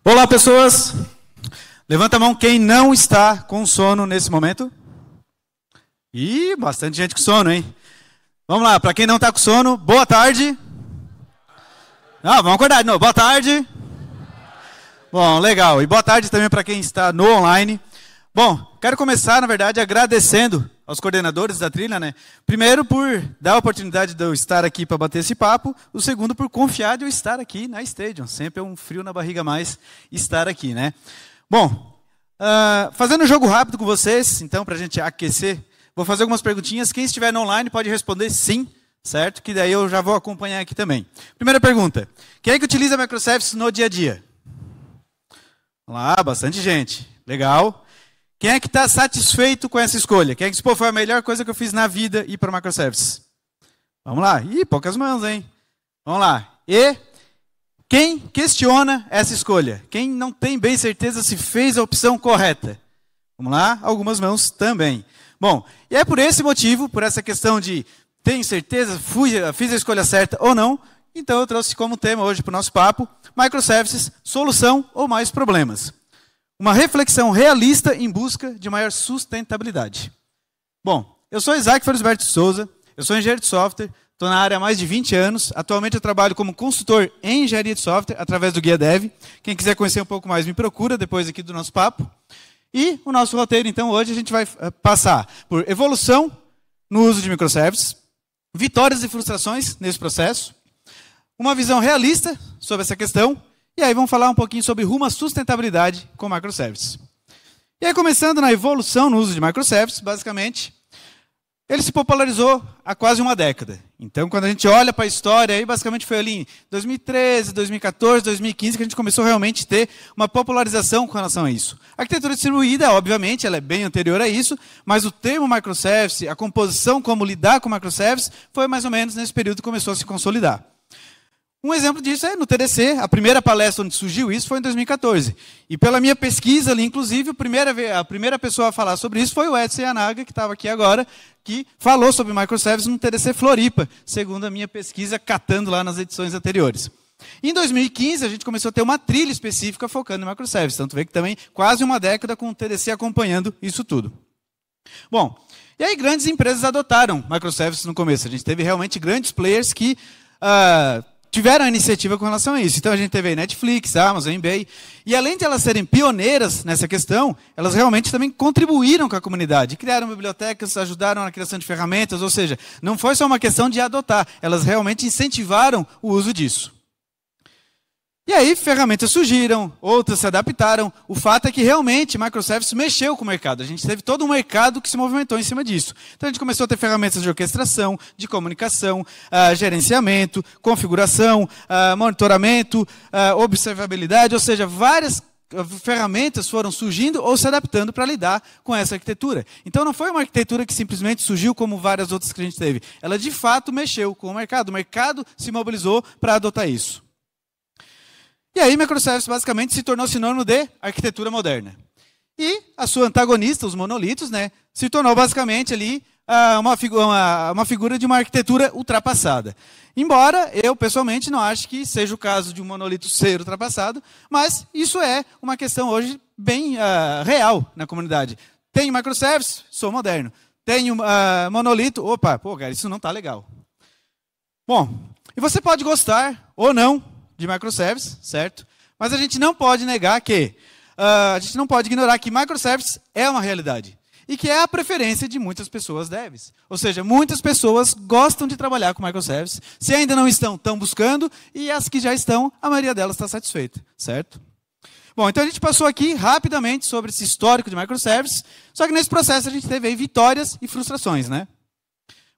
Olá, pessoas. Levanta a mão quem não está com sono nesse momento. Ih, bastante gente com sono, hein? Vamos lá, para quem não está com sono, boa tarde. Vamos acordar de novo. Boa tarde. Bom, legal. E boa tarde também para quem está no online. Bom, quero começar, na verdade, agradecendo aos coordenadores da trilha, né? Primeiro, por dar a oportunidade de eu estar aqui para bater esse papo. O segundo, por confiar de eu estar aqui na Stadium. Sempre é um frio na barriga a mais estar aqui, né? Bom, fazendo um jogo rápido com vocês, então, para a gente aquecer, vou fazer algumas perguntinhas. Quem estiver no online pode responder sim, certo? Que daí eu já vou acompanhar aqui também. Primeira pergunta. Quem é que utiliza microservices no dia a dia? Vamos lá, bastante gente. Legal. Quem é que está satisfeito com essa escolha? Quem é que diz, pô, foi a melhor coisa que eu fiz na vida ir para microservices? Vamos lá. Ih, poucas mãos, hein? Vamos lá. E quem questiona essa escolha? Quem não tem bem certeza se fez a opção correta? Vamos lá. Algumas mãos também. Bom, e é por esse motivo, por essa questão de tenho certeza, fiz a escolha certa ou não, então eu trouxe como tema hoje para o nosso papo, microservices, solução ou mais problemas. Uma reflexão realista em busca de maior sustentabilidade. Bom, eu sou Isaac Felisberto de Souza, eu sou engenheiro de software, estou na área há mais de 20 anos, atualmente eu trabalho como consultor em engenharia de software, através do Guia Dev. Quem quiser conhecer um pouco mais, me procura depois aqui do nosso papo. E o nosso roteiro, então, hoje a gente vai passar por evolução no uso de microservices, vitórias e frustrações nesse processo, uma visão realista sobre essa questão, e aí vamos falar um pouquinho sobre rumo à sustentabilidade com microservices. E aí, começando na evolução no uso de microservices, basicamente, ele se popularizou há quase uma década. Então, quando a gente olha para a história, aí basicamente foi ali em 2013, 2014, 2015, que a gente começou realmente a ter uma popularização com relação a isso. A arquitetura distribuída, obviamente, ela é bem anterior a isso, mas o termo microservice, a composição, como lidar com microservices, foi mais ou menos nesse período que começou a se consolidar. Um exemplo disso é no TDC, a primeira palestra onde surgiu isso foi em 2014. E pela minha pesquisa ali, inclusive, a primeira pessoa a falar sobre isso foi o Edson Yanaga, que estava aqui agora, que falou sobre microservices no TDC Floripa, segundo a minha pesquisa, catando lá nas edições anteriores. Em 2015, a gente começou a ter uma trilha específica focando em microservices. Tanto vê que também quase uma década com o TDC acompanhando isso tudo. Bom, e aí grandes empresas adotaram microservices no começo. A gente teve realmente grandes players que tiveram a iniciativa com relação a isso. Então a gente teve aí Netflix, Amazon, eBay. E além de elas serem pioneiras nessa questão, elas realmente também contribuíram com a comunidade. Criaram bibliotecas, ajudaram na criação de ferramentas, ou seja, não foi só uma questão de adotar, elas realmente incentivaram o uso disso. E aí ferramentas surgiram, outras se adaptaram. O fato é que realmente microservices mexeu com o mercado. A gente teve todo um mercado que se movimentou em cima disso. Então a gente começou a ter ferramentas de orquestração, de comunicação, gerenciamento, configuração, monitoramento, observabilidade, ou seja, várias ferramentas foram surgindo ou se adaptando para lidar com essa arquitetura. Então não foi uma arquitetura que simplesmente surgiu como várias outras que a gente teve. Ela de fato mexeu com o mercado se mobilizou para adotar isso. E aí, microservices basicamente se tornou sinônimo de arquitetura moderna. E a sua antagonista, os monolitos, né, se tornou basicamente ali uma figura de uma arquitetura ultrapassada. Embora eu, pessoalmente, não ache que seja o caso de um monolito ser ultrapassado, mas isso é uma questão hoje bem real na comunidade. Tenho microservices, sou moderno. Tenho monolito, cara, isso não está legal. Bom, e você pode gostar ou não de microservices, certo? Mas a gente não pode negar que, a gente não pode ignorar que microservices é uma realidade. E que é a preferência de muitas pessoas devs. Ou seja, muitas pessoas gostam de trabalhar com microservices. Se ainda não estão buscando, e as que já estão, a maioria delas está satisfeita, certo? Bom, então a gente passou aqui rapidamente sobre esse histórico de microservices, só que nesse processo a gente teve aí vitórias e frustrações, né?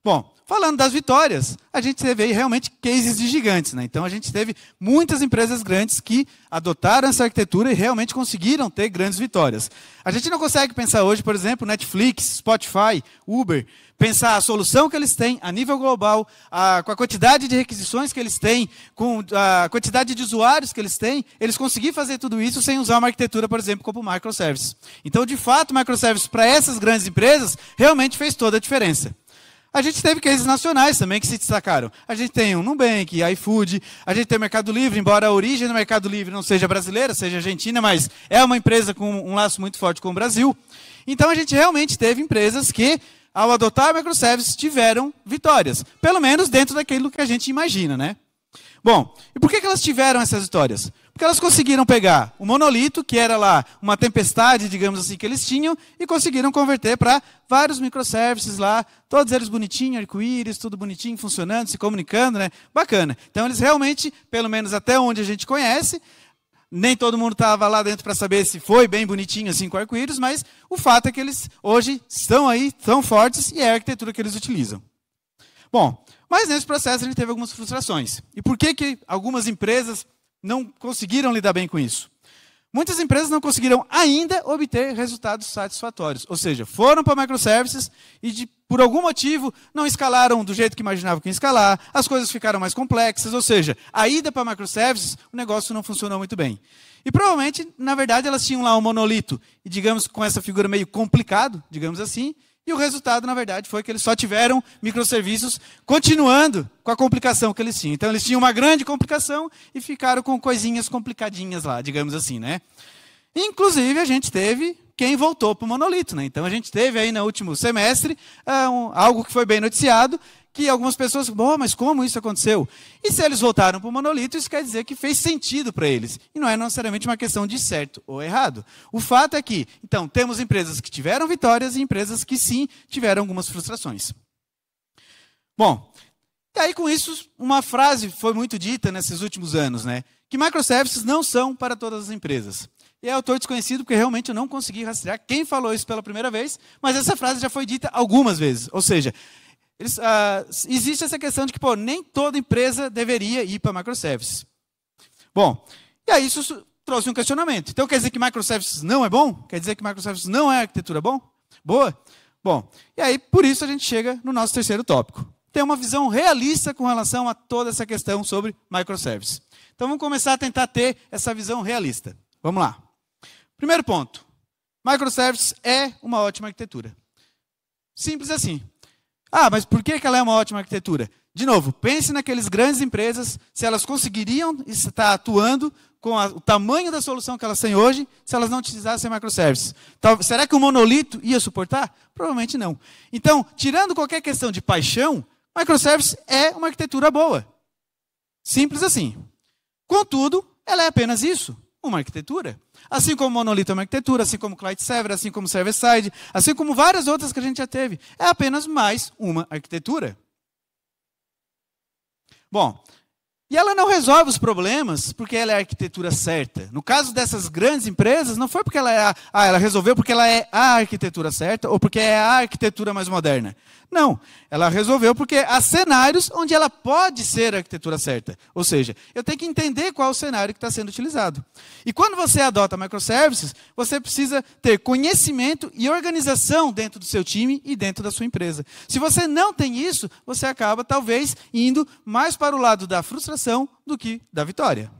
Bom, falando das vitórias, a gente teve aí realmente cases de gigantes, né? Então a gente teve muitas empresas grandes que adotaram essa arquitetura e realmente conseguiram ter grandes vitórias. A gente não consegue pensar hoje, por exemplo, Netflix, Spotify, Uber, pensar a solução que eles têm a nível global, com a quantidade de requisições que eles têm, com a quantidade de usuários que eles têm, eles conseguiram fazer tudo isso sem usar uma arquitetura, por exemplo, como microservices. Então, de fato, microservices para essas grandes empresas realmente fez toda a diferença. A gente teve cases nacionais também que se destacaram. A gente tem o Nubank, iFood, a gente tem o Mercado Livre, embora a origem do Mercado Livre não seja brasileira, seja argentina, mas é uma empresa com um laço muito forte com o Brasil. Então, a gente realmente teve empresas que, ao adotar microservices, tiveram vitórias. Pelo menos dentro daquilo que a gente imagina, né? Bom, e por que elas tiveram essas vitórias? Porque elas conseguiram pegar o monolito, que era lá uma tempestade, digamos assim, que eles tinham, e conseguiram converter para vários microservices lá, todos eles bonitinhos, arco-íris, tudo bonitinho, funcionando, se comunicando, né? Bacana. Então eles realmente, pelo menos até onde a gente conhece, nem todo mundo estava lá dentro para saber se foi bem bonitinho assim com arco-íris, mas o fato é que eles hoje estão aí, tão fortes, e é a arquitetura que eles utilizam. Bom, mas nesse processo a gente teve algumas frustrações. E por que algumas empresas não conseguiram lidar bem com isso? Muitas empresas não conseguiram ainda obter resultados satisfatórios. Ou seja, foram para microservices e, por algum motivo, não escalaram do jeito que imaginavam que ia escalar, as coisas ficaram mais complexas, ou seja, a ida para microservices, o negócio não funcionou muito bem. E provavelmente, na verdade, elas tinham lá um monolito, e digamos com essa figura meio complicado, digamos assim, e o resultado, na verdade, foi que eles só tiveram microserviços continuando com a complicação que eles tinham. Então, eles tinham uma grande complicação e ficaram com coisinhas complicadinhas lá, digamos assim, né? Inclusive, a gente teve quem voltou para o monolito, né? Então, a gente teve aí no último semestre algo que foi bem noticiado, que algumas pessoas, mas como isso aconteceu? E se eles voltaram para o monolito, isso quer dizer que fez sentido para eles. E não é necessariamente uma questão de certo ou errado. O fato é que, então, temos empresas que tiveram vitórias e empresas que sim tiveram algumas frustrações. Bom, e aí com isso, uma frase foi muito dita nesses últimos anos, né? Que microservices não são para todas as empresas. E é autor desconhecido, porque realmente eu não consegui rastrear quem falou isso pela primeira vez, mas essa frase já foi dita algumas vezes. Ou seja, existe essa questão de que nem toda empresa deveria ir para microservices. Bom, e aí isso trouxe um questionamento. Então quer dizer que microservices não é bom? Quer dizer que microservices não é arquitetura boa? Bom, e aí por isso a gente chega no nosso terceiro tópico. Tem uma visão realista com relação a toda essa questão sobre microservices. Então vamos começar a tentar ter essa visão realista. Vamos lá. Primeiro ponto. Microservices é uma ótima arquitetura. Simples assim. Mas por que ela é uma ótima arquitetura? De novo, pense naquelas grandes empresas, se elas conseguiriam estar atuando com o tamanho da solução que elas têm hoje, se elas não utilizassem microservices. Será que o monolito ia suportar? Provavelmente não. Então, tirando qualquer questão de paixão, microservices é uma arquitetura boa. Simples assim. Contudo, ela é apenas isso, uma arquitetura. Assim como o monolito é uma arquitetura, assim como client server, assim como server-side, assim como várias outras que a gente já teve. É apenas mais uma arquitetura. Bom, e ela não resolve os problemas porque ela é a arquitetura certa. No caso dessas grandes empresas, não foi porque ela resolveu porque ela é a arquitetura certa ou porque é a arquitetura mais moderna. Não, ela resolveu porque há cenários onde ela pode ser a arquitetura certa. Ou seja, eu tenho que entender qual é o cenário que está sendo utilizado. E quando você adota microservices, você precisa ter conhecimento e organização dentro do seu time e dentro da sua empresa. Se você não tem isso, você acaba talvez indo mais para o lado da frustração do que da vitória.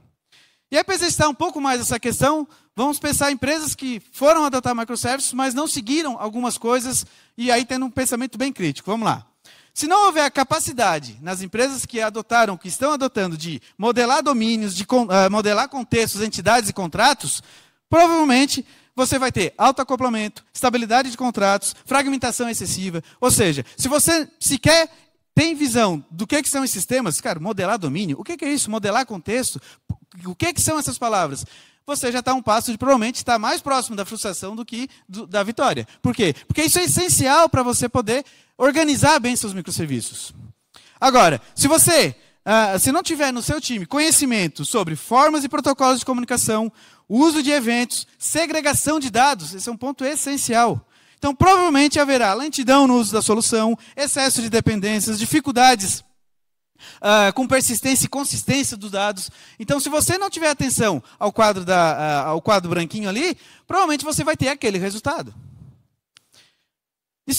E aí, para exercitar um pouco mais essa questão, vamos pensar em empresas que foram adotar microservices, mas não seguiram algumas coisas, e aí tendo um pensamento bem crítico. Vamos lá. Se não houver a capacidade nas empresas que adotaram, que estão adotando, de modelar domínios, de modelar contextos, entidades e contratos, provavelmente você vai ter autoacoplamento, estabilidade de contratos, fragmentação excessiva. Ou seja, se você sequer tem visão do que são esses sistemas, cara, modelar domínio, o que é isso? Modelar contexto, o que são essas palavras? Você já está um passo de provavelmente estar mais próximo da frustração do que da vitória. Por quê? Porque isso é essencial para você poder organizar bem seus microserviços. Agora, se você se não tiver no seu time conhecimento sobre formas e protocolos de comunicação, uso de eventos, segregação de dados, esse é um ponto essencial. Então, provavelmente haverá lentidão no uso da solução, excesso de dependências, dificuldades com persistência e consistência dos dados. Então, se você não tiver atenção ao quadro branquinho ali, provavelmente você vai ter aquele resultado. E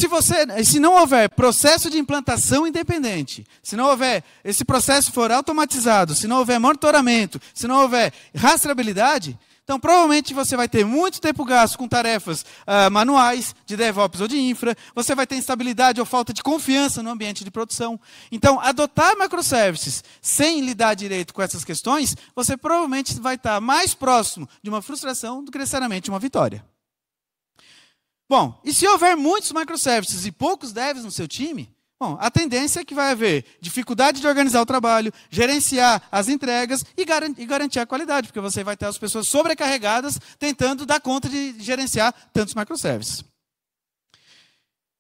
se não houver processo de implantação independente, se não houver, esse processo for automatizado, se não houver monitoramento, se não houver rastreabilidade, então provavelmente você vai ter muito tempo gasto com tarefas manuais, de DevOps ou de infra, você vai ter instabilidade ou falta de confiança no ambiente de produção. Então, adotar microservices sem lidar direito com essas questões, você provavelmente vai estar mais próximo de uma frustração do que necessariamente uma vitória. Bom, e se houver muitos microservices e poucos devs no seu time, bom, a tendência é que vai haver dificuldade de organizar o trabalho, gerenciar as entregas e garantir a qualidade, porque você vai ter as pessoas sobrecarregadas tentando dar conta de gerenciar tantos microservices.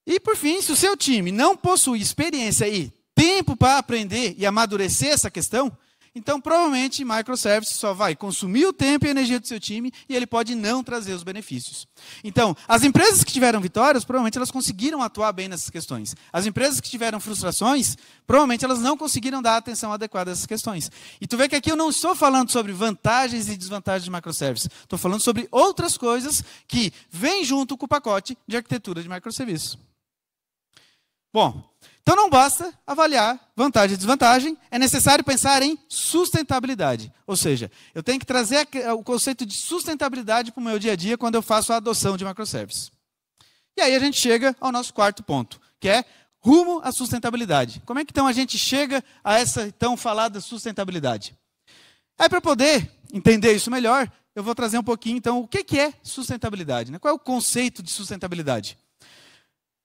E, por fim, se o seu time não possui experiência e tempo para aprender e amadurecer essa questão, então, provavelmente, microservices só vai consumir o tempo e a energia do seu time e ele pode não trazer os benefícios. Então, as empresas que tiveram vitórias, provavelmente elas conseguiram atuar bem nessas questões. As empresas que tiveram frustrações, provavelmente elas não conseguiram dar a atenção adequada a essas questões. E tu vê que aqui eu não estou falando sobre vantagens e desvantagens de microservices. Estou falando sobre outras coisas que vêm junto com o pacote de arquitetura de microserviços. Bom, então não basta avaliar vantagem e desvantagem, é necessário pensar em sustentabilidade. Ou seja, eu tenho que trazer o conceito de sustentabilidade para o meu dia a dia quando eu faço a adoção de microservices. E aí a gente chega ao nosso quarto ponto, que é rumo à sustentabilidade. Como é que então a gente chega a essa tão falada sustentabilidade? Aí para poder entender isso melhor, eu vou trazer um pouquinho então o que é sustentabilidade, né? Qual é o conceito de sustentabilidade?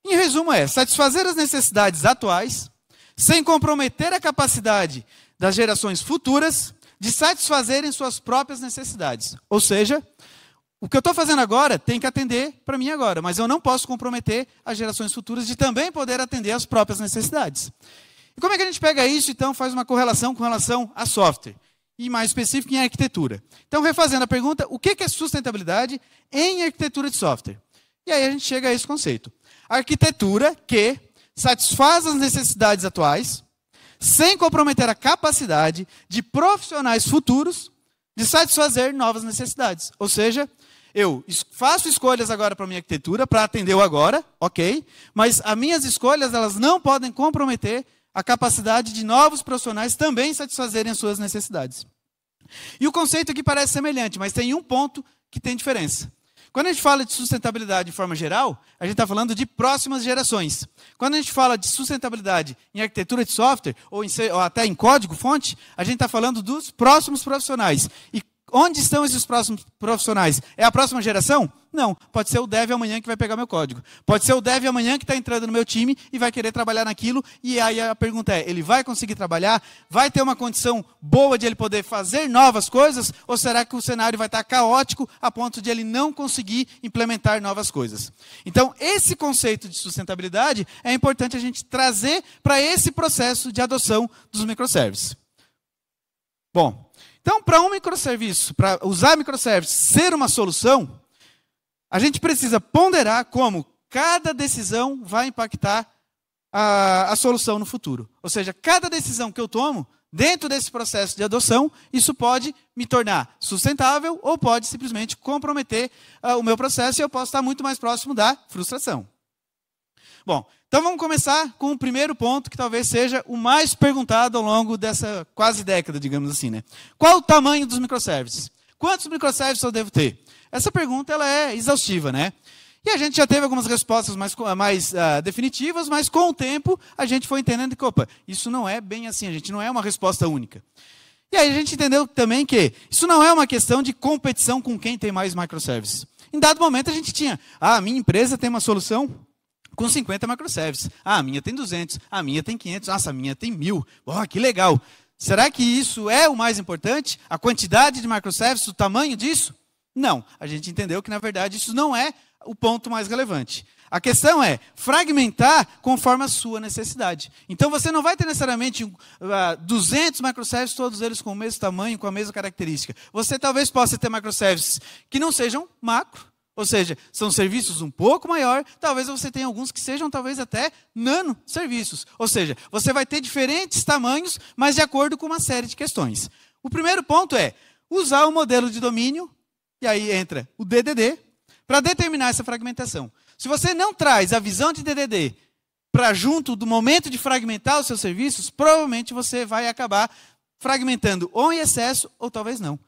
Em resumo é, satisfazer as necessidades atuais, sem comprometer a capacidade das gerações futuras de satisfazerem suas próprias necessidades. Ou seja, o que eu estou fazendo agora tem que atender para mim agora, mas eu não posso comprometer as gerações futuras de também poder atender às próprias necessidades. E como é que a gente pega isso, então, faz uma correlação com relação a software? E mais específico em arquitetura. Então, refazendo a pergunta, o que é sustentabilidade em arquitetura de software? E aí a gente chega a esse conceito. Arquitetura que satisfaz as necessidades atuais, sem comprometer a capacidade de profissionais futuros de satisfazer novas necessidades. Ou seja, eu faço escolhas agora para a minha arquitetura, para atender o agora, ok, mas as minhas escolhas elas não podem comprometer a capacidade de novos profissionais também satisfazerem as suas necessidades. E o conceito aqui parece semelhante, mas tem um ponto que tem diferença. Quando a gente fala de sustentabilidade de forma geral, a gente está falando de próximas gerações. Quando a gente fala de sustentabilidade em arquitetura de software, ou até em código-fonte, a gente está falando dos próximos profissionais. E onde estão esses próximos profissionais? É a próxima geração? Não. Pode ser o dev amanhã que vai pegar meu código. Pode ser o dev amanhã que está entrando no meu time e vai querer trabalhar naquilo. E aí a pergunta é, ele vai conseguir trabalhar? Vai ter uma condição boa de ele poder fazer novas coisas? Ou será que o cenário vai estar caótico a ponto de ele não conseguir implementar novas coisas? Então, esse conceito de sustentabilidade é importante a gente trazer para esse processo de adoção dos microservices. Bom, então, para um microserviço, para usar microservices ser uma solução, a gente precisa ponderar como cada decisão vai impactar a solução no futuro. Ou seja, cada decisão que eu tomo, dentro desse processo de adoção, isso pode me tornar sustentável ou pode simplesmente comprometer o meu processo e eu posso estar muito mais próximo da frustração. Bom, então vamos começar com o primeiro ponto, que talvez seja o mais perguntado ao longo dessa quase década, digamos assim, né? Qual o tamanho dos microservices? Quantos microservices eu devo ter? Essa pergunta ela é exaustiva, né? E a gente já teve algumas respostas mais definitivas, mas com o tempo a gente foi entendendo que, opa, isso não é bem assim, a gente não é uma resposta única. E aí a gente entendeu também que isso não é uma questão de competição com quem tem mais microservices. Em dado momento a gente tinha, a minha empresa tem uma solução com 50 microservices. A minha tem 200, a minha tem 500, nossa, a minha tem 1000. Oh, que legal. Será que isso é o mais importante? A quantidade de microservices, o tamanho disso? Não. A gente entendeu que, na verdade, isso não é o ponto mais relevante. A questão é fragmentar conforme a sua necessidade. Então, você não vai ter necessariamente 200 microservices, todos eles com o mesmo tamanho, com a mesma característica. Você talvez possa ter microservices que não sejam macro, Ou seja, são serviços um pouco maior, talvez você tenha alguns que sejam talvez até nano serviços. Ou seja, você vai ter diferentes tamanhos, mas de acordo com uma série de questões. O primeiro ponto é usar o modelo de domínio, e aí entra o DDD, para determinar essa fragmentação. Se você não traz a visão de DDD para junto do momento de fragmentar os seus serviços, provavelmente você vai acabar fragmentando ou em excesso ou talvez não.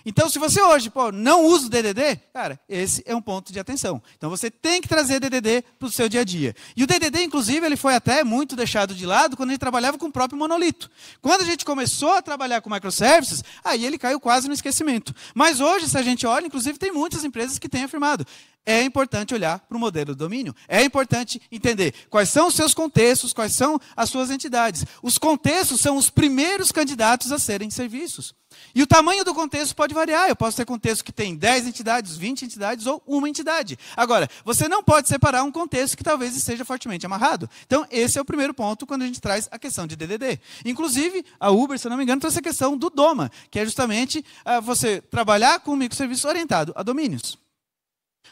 Então, se você hoje não usa o DDD, cara, esse é um ponto de atenção. Então, você tem que trazer DDD para o seu dia a dia. E o DDD, inclusive, ele foi até muito deixado de lado quando a gente trabalhava com o próprio monolito. Quando a gente começou a trabalhar com microservices, aí ele caiu quase no esquecimento. Mas hoje, se a gente olha, inclusive, tem muitas empresas que têm afirmado. É importante olhar para o modelo do domínio. É importante entender quais são os seus contextos, quais são as suas entidades. Os contextos são os primeiros candidatos a serem serviços. E o tamanho do contexto pode variar. Eu posso ter contexto que tem 10 entidades, 20 entidades ou uma entidade. Agora, você não pode separar um contexto que talvez esteja fortemente amarrado. Então, esse é o primeiro ponto quando a gente traz a questão de DDD. Inclusive, a Uber, se eu não me engano, trouxe a questão do DOMA, que é justamente você trabalhar com um microserviço orientado a domínios.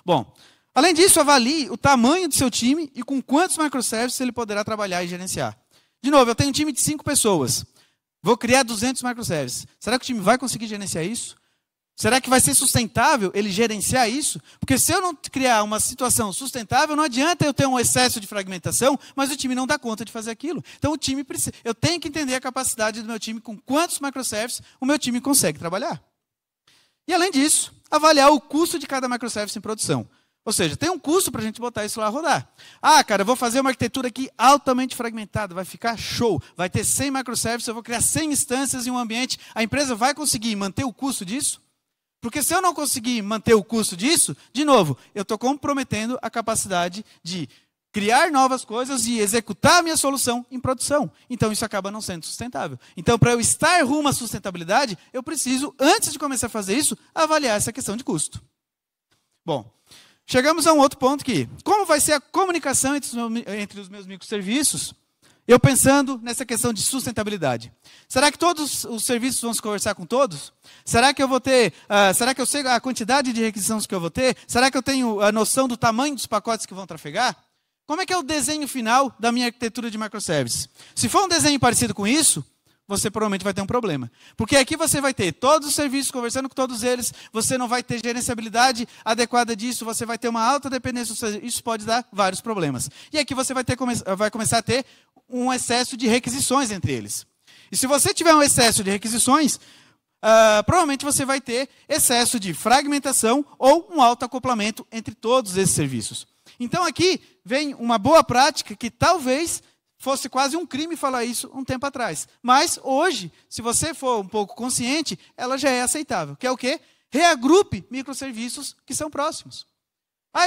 Bom, além disso, avalie o tamanho do seu time e com quantos microservices ele poderá trabalhar e gerenciar. De novo, eu tenho um time de 5 pessoas. Vou criar 200 microservices. Será que o time vai conseguir gerenciar isso? Será que vai ser sustentável ele gerenciar isso? Porque se eu não criar uma situação sustentável, não adianta eu ter um excesso de fragmentação, mas o time não dá conta de fazer aquilo. Então o time precisa. Eu tenho que entender a capacidade do meu time, com quantos microservices o meu time consegue trabalhar. E além disso, avaliar o custo de cada microservice em produção. Ou seja, tem um custo para a gente botar isso lá a rodar. Ah, cara, eu vou fazer uma arquitetura aqui altamente fragmentada, vai ficar show. Vai ter 100 microservices, eu vou criar 100 instâncias em um ambiente. A empresa vai conseguir manter o custo disso? Porque se eu não conseguir manter o custo disso, de novo, eu estou comprometendo a capacidade de criar novas coisas e executar a minha solução em produção. Então, isso acaba não sendo sustentável. Então, para eu estar rumo à sustentabilidade, eu preciso, antes de começar a fazer isso, avaliar essa questão de custo. Bom, chegamos a um outro ponto aqui. Como vai ser a comunicação entre os meus microserviços? Eu pensando nessa questão de sustentabilidade. Será que todos os serviços vão se conversar com todos? Será que eu vou ter? Será que eu sei a quantidade de requisições que eu vou ter? Será que eu tenho a noção do tamanho dos pacotes que vão trafegar? Como é que é o desenho final da minha arquitetura de microservices? Se for um desenho parecido com isso, você provavelmente vai ter um problema. Porque aqui você vai ter todos os serviços conversando com todos eles, você não vai ter gerenciabilidade adequada disso, você vai ter uma alta dependência, isso pode dar vários problemas. E aqui você vai começar a ter um excesso de requisições entre eles. E se você tiver um excesso de requisições, provavelmente você vai ter excesso de fragmentação ou um alto acoplamento entre todos esses serviços. Então aqui vem uma boa prática que talvez fosse quase um crime falar isso um tempo atrás. Mas hoje, se você for um pouco consciente, ela já é aceitável. Que é o quê? Reagrupe microserviços que são próximos.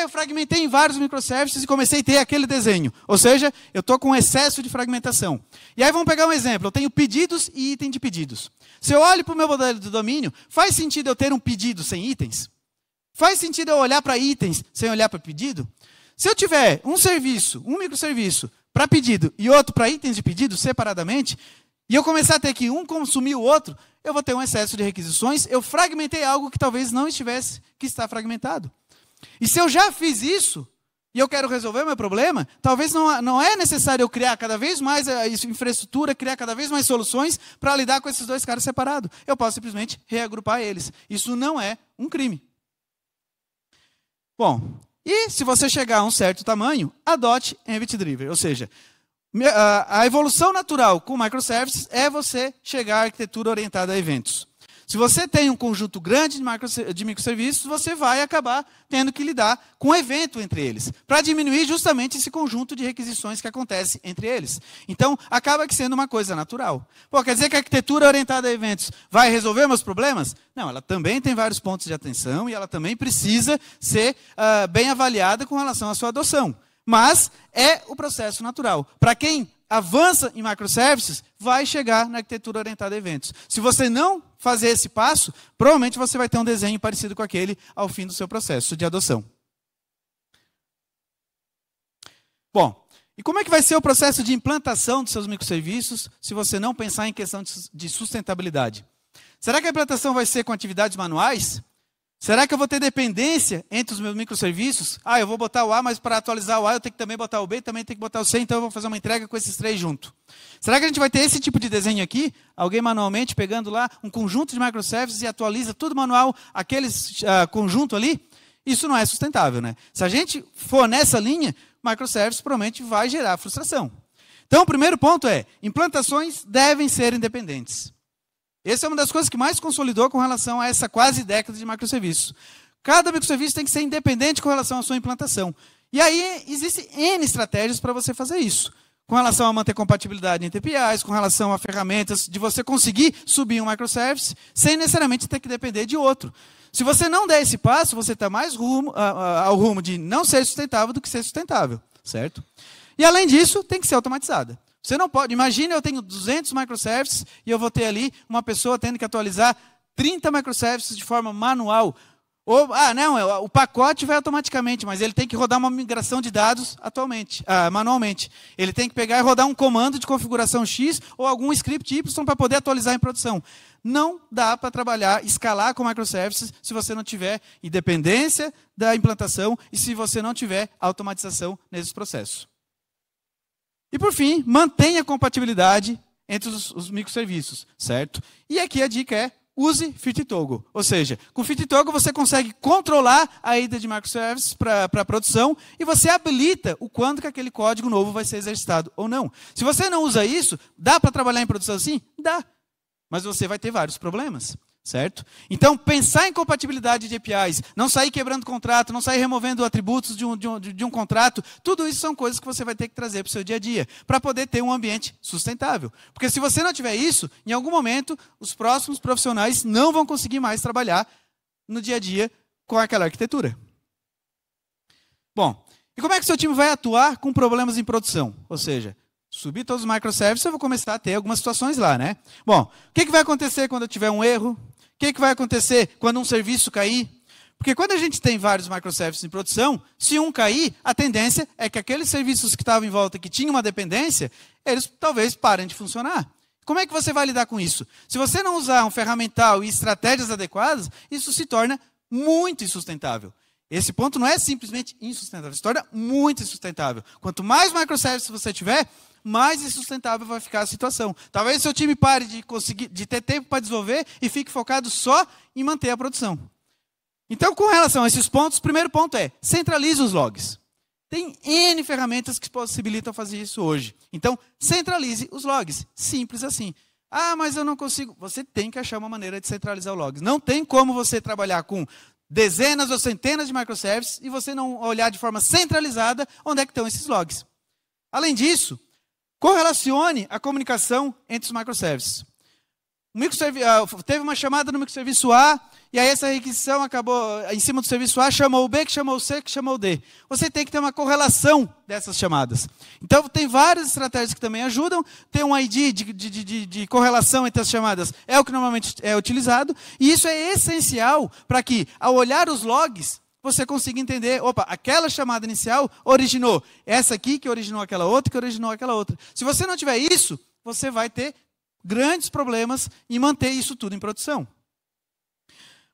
Eu fragmentei em vários microservices e comecei a ter aquele desenho. Ou seja, eu estou com excesso de fragmentação. E aí vamos pegar um exemplo. Eu tenho pedidos e item de pedidos. Se eu olho para o meu modelo de domínio, faz sentido eu ter um pedido sem itens? Faz sentido eu olhar para itens sem olhar para pedido? Se eu tiver um serviço, um microserviço, para pedido e outro para itens de pedido separadamente, e eu começar a ter que um consumir o outro, eu vou ter um excesso de requisições, eu fragmentei algo que talvez não estivesse, que está fragmentado. E se eu já fiz isso, e eu quero resolver o meu problema, talvez não é necessário eu criar cada vez mais a infraestrutura, criar cada vez mais soluções para lidar com esses dois caras separados. Eu posso simplesmente reagrupar eles. Isso não é um crime. Bom, e se você chegar a um certo tamanho, adote Event Driven. Ou seja, a evolução natural com microservices é você chegar à arquitetura orientada a eventos. Se você tem um conjunto grande de microserviços, você vai acabar tendo que lidar com o evento entre eles, para diminuir justamente esse conjunto de requisições que acontece entre eles. Então, acaba sendo uma coisa natural. Quer dizer que a arquitetura orientada a eventos vai resolver meus problemas? Não, ela também tem vários pontos de atenção e ela também precisa ser bem avaliada com relação à sua adoção. Mas é o processo natural. Para quem avança em microservices, vai chegar na arquitetura orientada a eventos. Se você não fazer esse passo, provavelmente você vai ter um desenho parecido com aquele ao fim do seu processo de adoção. Bom, e como é que vai ser o processo de implantação dos seus microserviços se você não pensar em questão de sustentabilidade? Será que a implantação vai ser com atividades manuais? Será que eu vou ter dependência entre os meus microserviços? Ah, eu vou botar o A, mas para atualizar o A eu tenho que também botar o B, também tenho que botar o C, então eu vou fazer uma entrega com esses três juntos. Será que a gente vai ter esse tipo de desenho aqui? Alguém manualmente pegando lá um conjunto de microservices e atualiza tudo manual, aqueles conjunto ali? Isso não é sustentável, né? Se a gente for nessa linha, microservices provavelmente vai gerar frustração. Então, o primeiro ponto é, implantações devem ser independentes. Essa é uma das coisas que mais consolidou com relação a essa quase década de microserviços. Cada microserviço tem que ser independente com relação à sua implantação. E aí, existem N estratégias para você fazer isso. Com relação a manter compatibilidade entre APIs, com relação a ferramentas de você conseguir subir um microservice sem necessariamente ter que depender de outro. Se você não der esse passo, você está mais ao rumo de não ser sustentável do que ser sustentável, certo? E além disso, tem que ser automatizada. Você não pode, imagine eu tenho 200 microservices e eu vou ter ali uma pessoa tendo que atualizar 30 microservices de forma manual. Ou, não, o pacote vai automaticamente, mas ele tem que rodar uma migração de dados manualmente. Ele tem que pegar e rodar um comando de configuração X ou algum script Y para poder atualizar em produção. Não dá para trabalhar, escalar com microservices se você não tiver independência da implantação e se você não tiver automatização nesses processos. E, por fim, mantenha a compatibilidade entre os microserviços, certo? E aqui a dica é, use Fit Toggle. Ou seja, com Fit Toggle você consegue controlar a ida de microservices para a produção e você habilita o quando que aquele código novo vai ser exercitado ou não. Se você não usa isso, dá para trabalhar em produção assim? Dá. Mas você vai ter vários problemas. Certo? Então, pensar em compatibilidade de APIs, não sair quebrando contrato, não sair removendo atributos de um contrato, tudo isso são coisas que você vai ter que trazer para o seu dia a dia, para poder ter um ambiente sustentável. Porque se você não tiver isso, em algum momento, os próximos profissionais não vão conseguir mais trabalhar no dia a dia com aquela arquitetura. Bom, e como é que o seu time vai atuar com problemas em produção? Ou seja, subir todos os microservices, eu vou começar a ter algumas situações lá, né? Bom, o que vai acontecer quando eu tiver um erro? O que vai acontecer quando um serviço cair? Porque quando a gente tem vários microservices em produção, se um cair, a tendência é que aqueles serviços que estavam em volta, que tinham uma dependência, eles talvez parem de funcionar. Como é que você vai lidar com isso? Se você não usar um ferramental e estratégias adequadas, isso se torna muito insustentável. Esse ponto não é simplesmente insustentável, se torna muito insustentável. Quanto mais microservices você tiver, mais insustentável vai ficar a situação. Talvez seu time pare de ter tempo para desenvolver e fique focado só em manter a produção. Então, com relação a esses pontos, o primeiro ponto é, centralize os logs. Tem N ferramentas que possibilitam fazer isso hoje. Então, centralize os logs. Simples assim. Ah, mas eu não consigo. Você tem que achar uma maneira de centralizar os logs. Não tem como você trabalhar com dezenas ou centenas de microservices e você não olhar de forma centralizada onde é que estão esses logs. Além disso, correlacione a comunicação entre os microservices. Teve uma chamada no microserviço A, e aí essa requisição acabou em cima do serviço A, chamou o B, que chamou o C, que chamou o D. Você tem que ter uma correlação dessas chamadas. Então, tem várias estratégias que também ajudam. Ter um ID de correlação entre as chamadas é o que normalmente é utilizado, e isso é essencial para que, ao olhar os logs, você consiga entender, opa, aquela chamada inicial originou essa aqui, que originou aquela outra, que originou aquela outra. Se você não tiver isso, você vai ter grandes problemas em manter isso tudo em produção.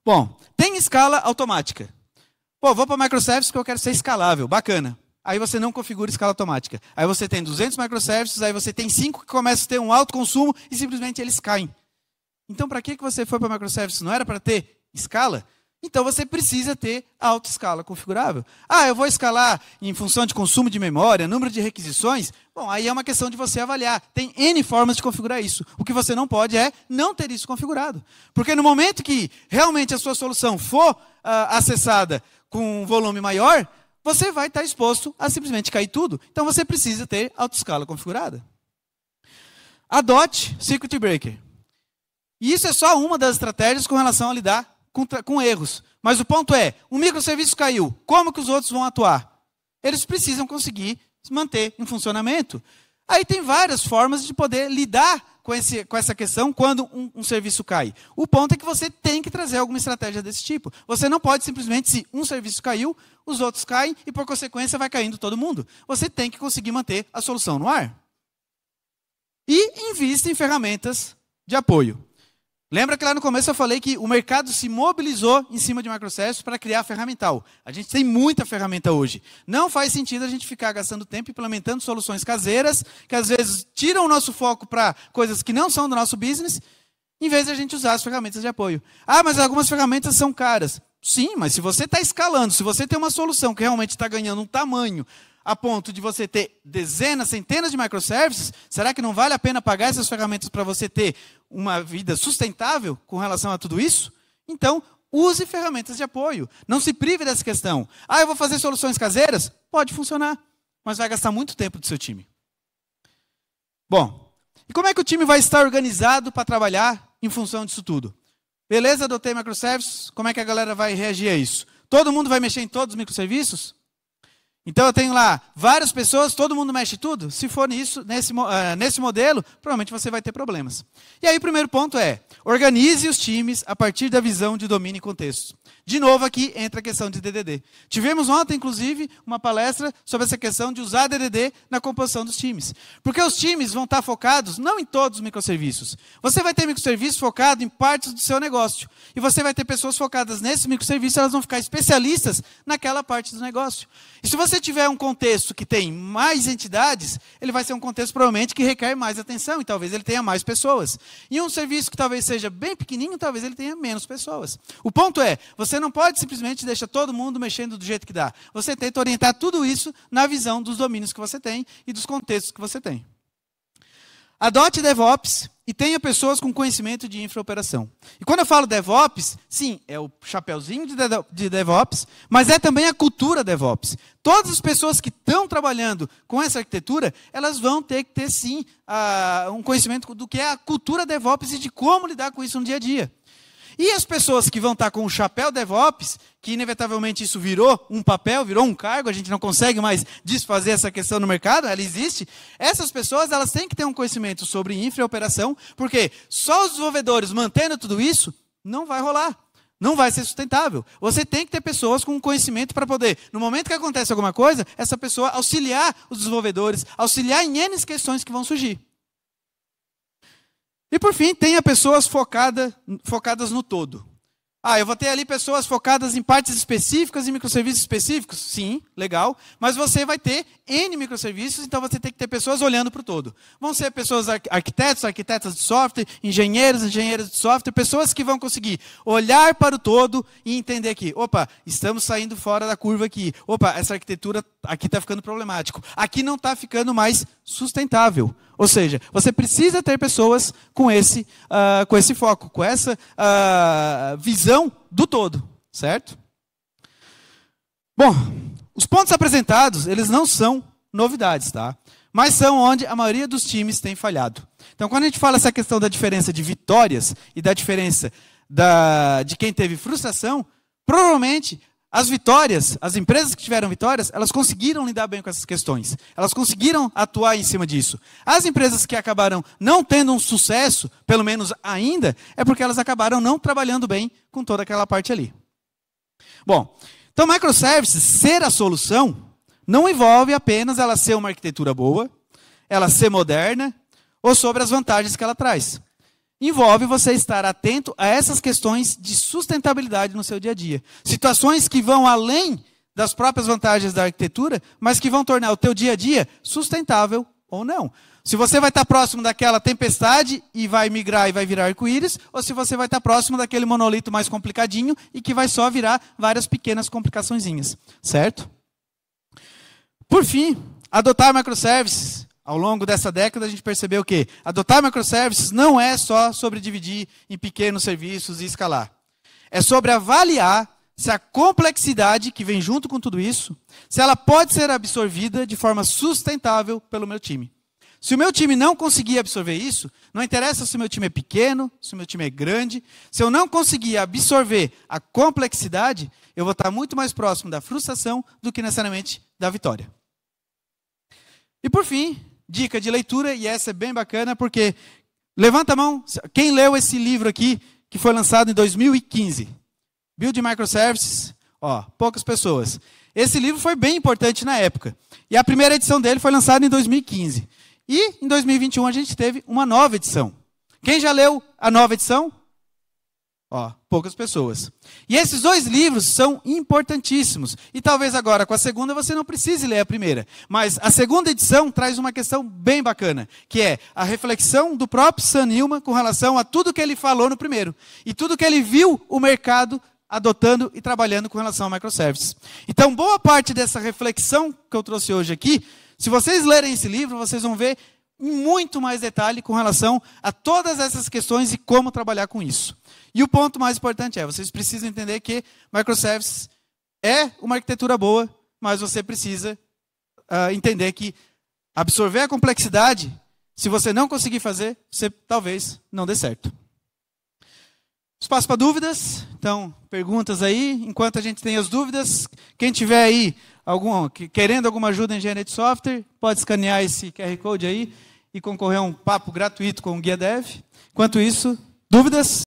Bom, tem escala automática. Pô, vou para microservices porque eu quero ser escalável, bacana. Aí você não configura escala automática. Aí você tem 200 microservices, aí você tem 5 que começam a ter um alto consumo e simplesmente eles caem. Então, para que você foi para microservices? Não era para ter escala? Então, você precisa ter autoescala configurável. Ah, eu vou escalar em função de consumo de memória, número de requisições. Bom, aí é uma questão de você avaliar. Tem N formas de configurar isso. O que você não pode é não ter isso configurado. Porque no momento que realmente a sua solução for acessada com um volume maior, você vai estar exposto a simplesmente cair tudo. Então, você precisa ter autoescala configurada. Adote Circuit Breaker. E isso é só uma das estratégias com relação a lidar com erros. Mas o ponto é, o microserviço caiu, como que os outros vão atuar? Eles precisam conseguir se manter em funcionamento. Aí tem várias formas de poder lidar com essa questão quando um serviço cai. O ponto é que você tem que trazer alguma estratégia desse tipo. Você não pode simplesmente, se um serviço caiu, os outros caem e, por consequência, vai caindo todo mundo. Você tem que conseguir manter a solução no ar. E invista em ferramentas de apoio. Lembra que lá no começo eu falei que o mercado se mobilizou em cima de microservices para criar ferramental. A gente tem muita ferramenta hoje. Não faz sentido a gente ficar gastando tempo implementando soluções caseiras, que às vezes tiram o nosso foco para coisas que não são do nosso business, em vez de a gente usar as ferramentas de apoio. Ah, mas algumas ferramentas são caras. Sim, mas se você está escalando, se você tem uma solução que realmente está ganhando um tamanho a ponto de você ter dezenas, centenas de microservices, será que não vale a pena pagar essas ferramentas para você ter uma vida sustentável com relação a tudo isso? Então, use ferramentas de apoio. Não se prive dessa questão. Ah, eu vou fazer soluções caseiras? Pode funcionar, mas vai gastar muito tempo do seu time. Bom, e como é que o time vai estar organizado para trabalhar em função disso tudo? Beleza, adotei microservices, como é que a galera vai reagir a isso? Todo mundo vai mexer em todos os microserviços? Então eu tenho lá várias pessoas, todo mundo mexe tudo? Se for nisso, nesse modelo, provavelmente você vai ter problemas. E aí o primeiro ponto é, organize os times a partir da visão de domínio e contexto. De novo aqui entra a questão de DDD. Tivemos ontem, inclusive, uma palestra sobre essa questão de usar DDD na composição dos times. Porque os times vão estar focados não em todos os microserviços. Você vai ter microserviços focados em partes do seu negócio. E você vai ter pessoas focadas nesses microserviços, elas vão ficar especialistas naquela parte do negócio. E se você tiver um contexto que tem mais entidades, ele vai ser um contexto provavelmente que requer mais atenção e talvez ele tenha mais pessoas. E um serviço que talvez seja bem pequenininho, talvez ele tenha menos pessoas. O ponto é, você não pode simplesmente deixar todo mundo mexendo do jeito que dá. Você tenta orientar tudo isso na visão dos domínios que você tem e dos contextos que você tem. Adote DevOps e tenha pessoas com conhecimento de infraoperação. E quando eu falo DevOps, sim, é o chapeuzinho de DevOps, mas é também a cultura DevOps. Todas as pessoas que estão trabalhando com essa arquitetura, elas vão ter que ter, sim, um conhecimento do que é a cultura DevOps e de como lidar com isso no dia a dia. E as pessoas que vão estar com o chapéu DevOps, que inevitavelmente isso virou um papel, virou um cargo, a gente não consegue mais desfazer essa questão no mercado, ela existe. Essas pessoas elas têm que ter um conhecimento sobre infra e operação, porque só os desenvolvedores mantendo tudo isso, não vai rolar. Não vai ser sustentável. Você tem que ter pessoas com conhecimento para poder, no momento que acontece alguma coisa, essa pessoa auxiliar os desenvolvedores, auxiliar em N questões que vão surgir. E por fim, tenha pessoas focadas no todo. Ah, eu vou ter ali pessoas focadas em partes específicas e microserviços específicos? Sim, legal. Mas você vai ter N microserviços, então você tem que ter pessoas olhando para o todo. Vão ser pessoas arquitetas de software, engenheiras de software, pessoas que vão conseguir olhar para o todo e entender que, opa, estamos saindo fora da curva aqui. Opa, essa arquitetura aqui está ficando problemático. Aqui não está ficando mais sustentável. Ou seja, você precisa ter pessoas com esse foco, com essa visão do todo, certo? Bom, os pontos apresentados, eles não são novidades, tá? Mas são onde a maioria dos times tem falhado. Então, quando a gente fala essa questão da diferença de vitórias e da diferença de quem teve frustração, provavelmente as vitórias, as empresas que tiveram vitórias, elas conseguiram lidar bem com essas questões. Elas conseguiram atuar em cima disso. As empresas que acabaram não tendo um sucesso, pelo menos ainda, é porque elas acabaram não trabalhando bem com toda aquela parte ali. Bom, então microservices, ser a solução, não envolve apenas ela ser uma arquitetura boa, ela ser moderna, ou sobre as vantagens que ela traz. Envolve você estar atento a essas questões de sustentabilidade no seu dia a dia. Situações que vão além das próprias vantagens da arquitetura, mas que vão tornar o teu dia a dia sustentável ou não. Se você vai estar próximo daquela tempestade e vai migrar e vai virar arco-íris, ou se você vai estar próximo daquele monolito mais complicadinho e que vai só virar várias pequenas complicaçõezinhas, certo? Por fim, adotar microservices. Ao longo dessa década, a gente percebeu que adotar microservices não é só sobre dividir em pequenos serviços e escalar. É sobre avaliar se a complexidade que vem junto com tudo isso, se ela pode ser absorvida de forma sustentável pelo meu time. Se o meu time não conseguir absorver isso, não interessa se o meu time é pequeno, se o meu time é grande, se eu não conseguir absorver a complexidade, eu vou estar muito mais próximo da frustração do que necessariamente da vitória. E por fim, dica de leitura, e essa é bem bacana, porque levanta a mão, quem leu esse livro aqui, que foi lançado em 2015? Build Microservices, poucas pessoas. Esse livro foi bem importante na época. E a primeira edição dele foi lançada em 2015. E em 2021 a gente teve uma nova edição. Quem já leu a nova edição? Ó, poucas pessoas. E esses 2 livros são importantíssimos. E talvez agora, com a segunda, você não precise ler a primeira. Mas a segunda edição traz uma questão bem bacana, que é a reflexão do próprio Sam Newman com relação a tudo que ele falou no primeiro. E tudo que ele viu o mercado adotando e trabalhando com relação a microservices. Então, boa parte dessa reflexão que eu trouxe hoje aqui, se vocês lerem esse livro, vocês vão ver em muito mais detalhe com relação a todas essas questões e como trabalhar com isso. E o ponto mais importante é, vocês precisam entender que microservices é uma arquitetura boa, mas você precisa entender que absorver a complexidade, se você não conseguir fazer, você talvez não dê certo. Espaço para dúvidas, então, perguntas aí, enquanto a gente tem as dúvidas, quem tiver aí querendo alguma ajuda em engenharia de software, pode escanear esse QR Code aí e concorrer a um papo gratuito com o Guia Dev. Enquanto isso, dúvidas?